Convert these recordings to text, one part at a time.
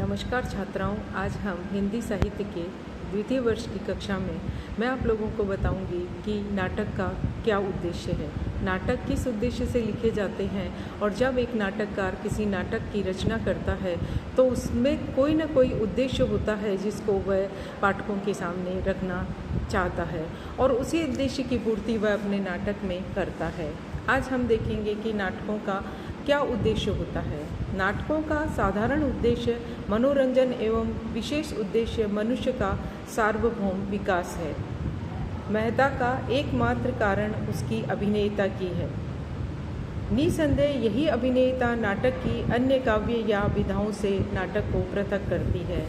नमस्कार छात्राओं, आज हम हिंदी साहित्य के द्वितीय वर्ष की कक्षा में मैं आप लोगों को बताऊंगी कि नाटक का क्या उद्देश्य है, नाटक किस उद्देश्य से लिखे जाते हैं और जब एक नाटककार किसी नाटक की रचना करता है तो उसमें कोई ना कोई उद्देश्य होता है जिसको वह पाठकों के सामने रखना चाहता है और उसी उद्देश्य की पूर्ति वह अपने नाटक में करता है। आज हम देखेंगे कि नाटकों का क्या उद्देश्य होता है। नाटकों का साधारण उद्देश्य मनोरंजन एवं विशेष उद्देश्य मनुष्य का सार्वभौम विकास है। महत्ता का एकमात्र कारण उसकी अभिनेता की है। निसंदेह यही अभिनेता नाटक की अन्य काव्य या विधाओं से नाटक को पृथक करती है,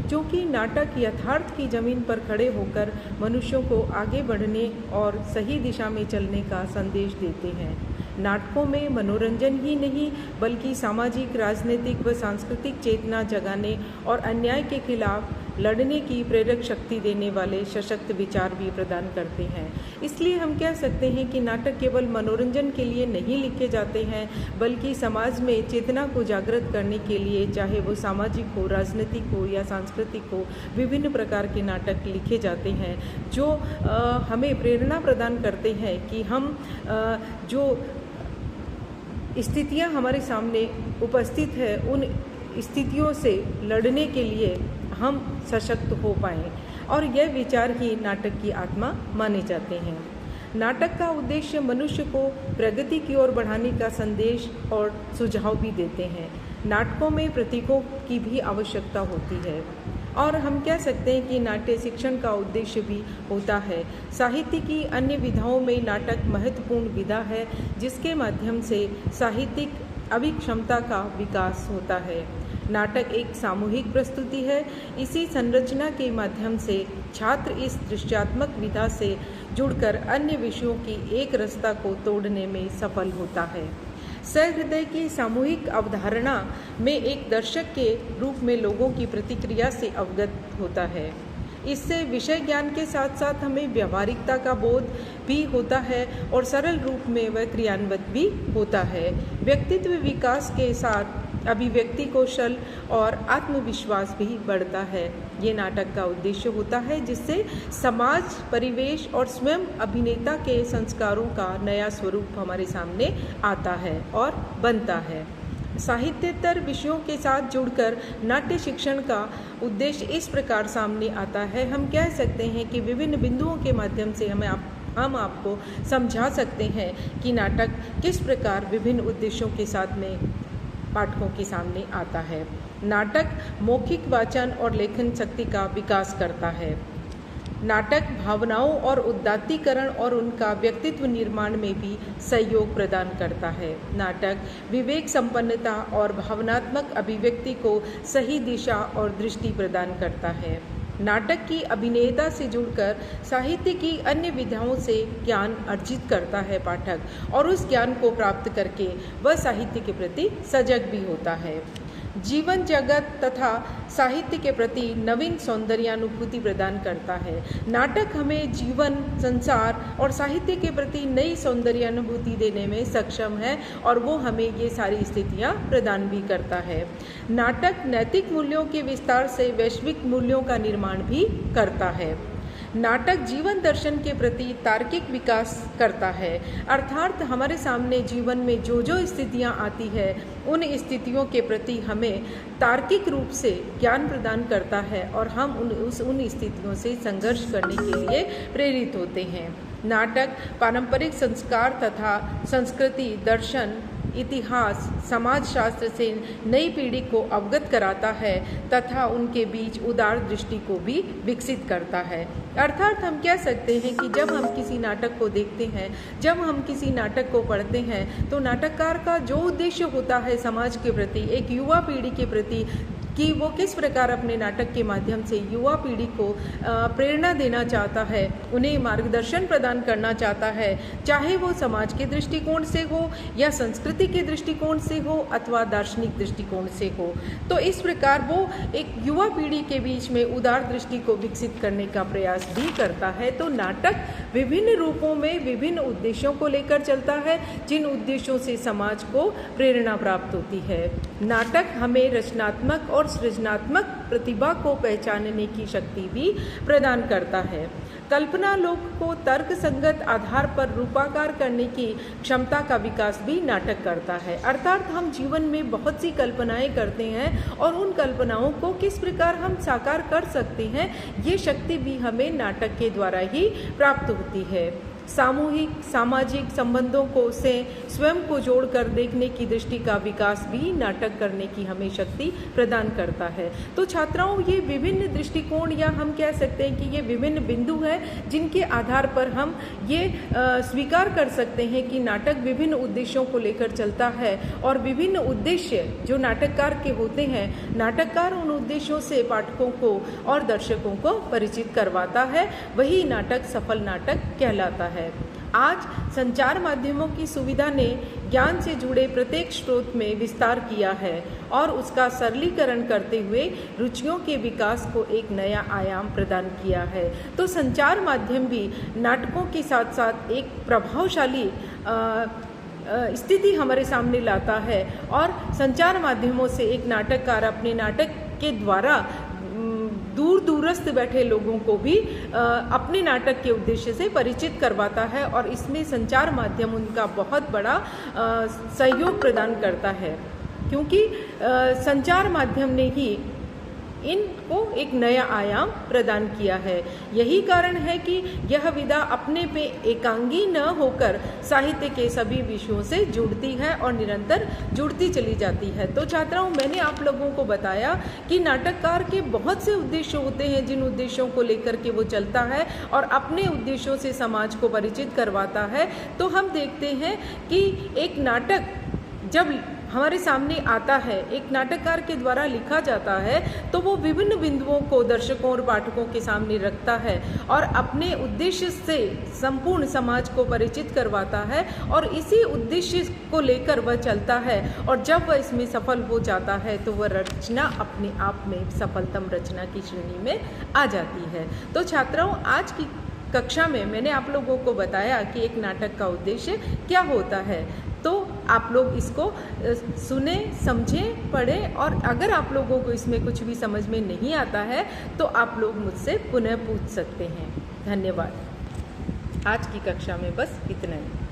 क्योंकि नाटक यथार्थ की जमीन पर खड़े होकर मनुष्यों को आगे बढ़ने और सही दिशा में चलने का संदेश देते हैं। नाटकों में मनोरंजन ही नहीं बल्कि सामाजिक, राजनीतिक व सांस्कृतिक चेतना जगाने और अन्याय के खिलाफ लड़ने की प्रेरक शक्ति देने वाले सशक्त विचार भी प्रदान करते हैं। इसलिए हम कह सकते हैं कि नाटक केवल मनोरंजन के लिए नहीं लिखे जाते हैं बल्कि समाज में चेतना को जागृत करने के लिए, चाहे वो सामाजिक हो, राजनीतिक हो या सांस्कृतिक हो, विभिन्न प्रकार के नाटक लिखे जाते हैं जो हमें प्रेरणा प्रदान करते हैं कि हम जो स्थितियां हमारे सामने उपस्थित है उन स्थितियों से लड़ने के लिए हम सशक्त हो पाएँ और यह विचार ही नाटक की आत्मा माने जाते हैं। नाटक का उद्देश्य मनुष्य को प्रगति की ओर बढ़ाने का संदेश और सुझाव भी देते हैं। नाटकों में प्रतीकों की भी आवश्यकता होती है और हम कह सकते हैं कि नाट्य शिक्षण का उद्देश्य भी होता है। साहित्य की अन्य विधाओं में नाटक महत्वपूर्ण विधा है जिसके माध्यम से साहित्यिक अभिक्षमता का विकास होता है। नाटक एक सामूहिक प्रस्तुति है। इसी संरचना के माध्यम से छात्र इस दृश्यात्मक विधा से जुड़कर अन्य विषयों की एक रसता को तोड़ने में सफल होता है। सहृदय की सामूहिक अवधारणा में एक दर्शक के रूप में लोगों की प्रतिक्रिया से अवगत होता है। इससे विषय ज्ञान के साथ साथ हमें व्यवहारिकता का बोध भी होता है और सरल रूप में वह क्रियान्वित भी होता है। व्यक्तित्व विकास के साथ अभिव्यक्ति कौशल और आत्मविश्वास भी बढ़ता है। ये नाटक का उद्देश्य होता है जिससे समाज, परिवेश और स्वयं अभिनेता के संस्कारों का नया स्वरूप हमारे सामने आता है और बनता है। साहित्येतर विषयों के साथ जुड़कर नाट्य शिक्षण का उद्देश्य इस प्रकार सामने आता है। हम कह सकते हैं कि विभिन्न बिंदुओं के माध्यम से हम आपको समझा सकते हैं कि नाटक किस प्रकार विभिन्न उद्देश्यों के साथ में पाठकों के सामने आता है। नाटक मौखिक वाचन और लेखन शक्ति का विकास करता है। नाटक भावनाओं और उदात्तीकरण और उनका व्यक्तित्व निर्माण में भी सहयोग प्रदान करता है। नाटक विवेक संपन्नता और भावनात्मक अभिव्यक्ति को सही दिशा और दृष्टि प्रदान करता है। नाटक की अभिनेता से जुड़कर साहित्य की अन्य विधाओं से ज्ञान अर्जित करता है पाठक और उस ज्ञान को प्राप्त करके वह साहित्य के प्रति सजग भी होता है। जीवन जगत तथा साहित्य के प्रति नवीन सौंदर्यानुभूति प्रदान करता है। नाटक हमें जीवन, संसार और साहित्य के प्रति नई सौंदर्यानुभूति देने में सक्षम है और वो हमें ये सारी स्थितियाँ प्रदान भी करता है। नाटक नैतिक मूल्यों के विस्तार से वैश्विक मूल्यों का निर्माण भी करता है। नाटक जीवन दर्शन के प्रति तार्किक विकास करता है, अर्थात हमारे सामने जीवन में जो जो स्थितियां आती है उन स्थितियों के प्रति हमें तार्किक रूप से ज्ञान प्रदान करता है और हम उन स्थितियों से संघर्ष करने के लिए प्रेरित होते हैं। नाटक पारंपरिक संस्कार तथा संस्कृति, दर्शन, इतिहास, समाजशास्त्र से नई पीढ़ी को अवगत कराता है तथा उनके बीच उदार दृष्टि को भी विकसित करता है। अर्थात हम कह सकते हैं कि जब हम किसी नाटक को देखते हैं, जब हम किसी नाटक को पढ़ते हैं तो नाटककार का जो उद्देश्य होता है समाज के प्रति, एक युवा पीढ़ी के प्रति, कि वो किस प्रकार अपने नाटक के माध्यम से युवा पीढ़ी को प्रेरणा देना चाहता है, उन्हें मार्गदर्शन प्रदान करना चाहता है, चाहे वो समाज के दृष्टिकोण से हो या संस्कृति के दृष्टिकोण से हो अथवा दार्शनिक दृष्टिकोण से हो। तो इस प्रकार वो एक युवा पीढ़ी के बीच में उदार दृष्टि को विकसित करने का प्रयास भी करता है। तो नाटक विभिन्न रूपों में विभिन्न उद्देश्यों को लेकर चलता है, जिन उद्देश्यों से समाज को प्रेरणा प्राप्त होती है। नाटक हमें रचनात्मक और सृजनात्मक प्रतिभा को पहचानने की शक्ति भी प्रदान करता है। कल्पना लोक को तर्क संगत आधार पर रूपाकार करने की क्षमता का विकास भी नाटक करता है। अर्थात हम जीवन में बहुत सी कल्पनाएं करते हैं और उन कल्पनाओं को किस प्रकार हम साकार कर सकते हैं, ये शक्ति भी हमें नाटक के द्वारा ही प्राप्त होती है। सामूहिक सामाजिक संबंधों को से स्वयं को जोड़कर देखने की दृष्टि का विकास भी नाटक करने की हमें शक्ति प्रदान करता है। तो छात्राओं, ये विभिन्न दृष्टिकोण या हम कह सकते हैं कि ये विभिन्न बिंदु हैं जिनके आधार पर हम ये स्वीकार कर सकते हैं कि नाटक विभिन्न उद्देश्यों को लेकर चलता है और विभिन्न उद्देश्य जो नाटककार के होते हैं, नाटककार उन उद्देश्यों से पाठकों को और दर्शकों को परिचित करवाता है, वही नाटक सफल नाटक कहलाता है। आज संचार माध्यमों की सुविधा ने ज्ञान से जुड़े प्रत्येक स्रोत में विस्तार किया है और उसका सरलीकरण करते हुए रुचियों के विकास को एक नया आयाम प्रदान किया है। तो संचार माध्यम भी नाटकों के साथ साथ एक प्रभावशाली स्थिति हमारे सामने लाता है और संचार माध्यमों से एक नाटककार अपने नाटक के द्वारा दूर दूरस्थ बैठे लोगों को भी अपने नाटक के उद्देश्य से परिचित करवाता है और इसमें संचार माध्यम उनका बहुत बड़ा सहयोग प्रदान करता है, क्योंकि संचार माध्यम ने ही इनको एक नया आयाम प्रदान किया है। यही कारण है कि यह विधा अपने पे एकांगी न होकर साहित्य के सभी विषयों से जुड़ती है और निरंतर जुड़ती चली जाती है। तो छात्राओं, मैंने आप लोगों को बताया कि नाटककार के बहुत से उद्देश्य होते हैं जिन उद्देश्यों को लेकर के वो चलता है और अपने उद्देश्यों से समाज को परिचित करवाता है। तो हम देखते हैं कि एक नाटक जब हमारे सामने आता है, एक नाटककार के द्वारा लिखा जाता है, तो वो विभिन्न बिंदुओं को दर्शकों और पाठकों के सामने रखता है और अपने उद्देश्य से संपूर्ण समाज को परिचित करवाता है और इसी उद्देश्य को लेकर वह चलता है और जब वह इसमें सफल हो जाता है तो वह रचना अपने आप में सफलतम रचना की श्रेणी में आ जाती है। तो छात्राओं, आज की कक्षा में मैंने आप लोगों को बताया कि एक नाटक का उद्देश्य क्या होता है। तो आप लोग इसको सुने, समझें, पढ़ें और अगर आप लोगों को इसमें कुछ भी समझ में नहीं आता है तो आप लोग मुझसे पुनः पूछ सकते हैं। धन्यवाद। आज की कक्षा में बस इतना ही।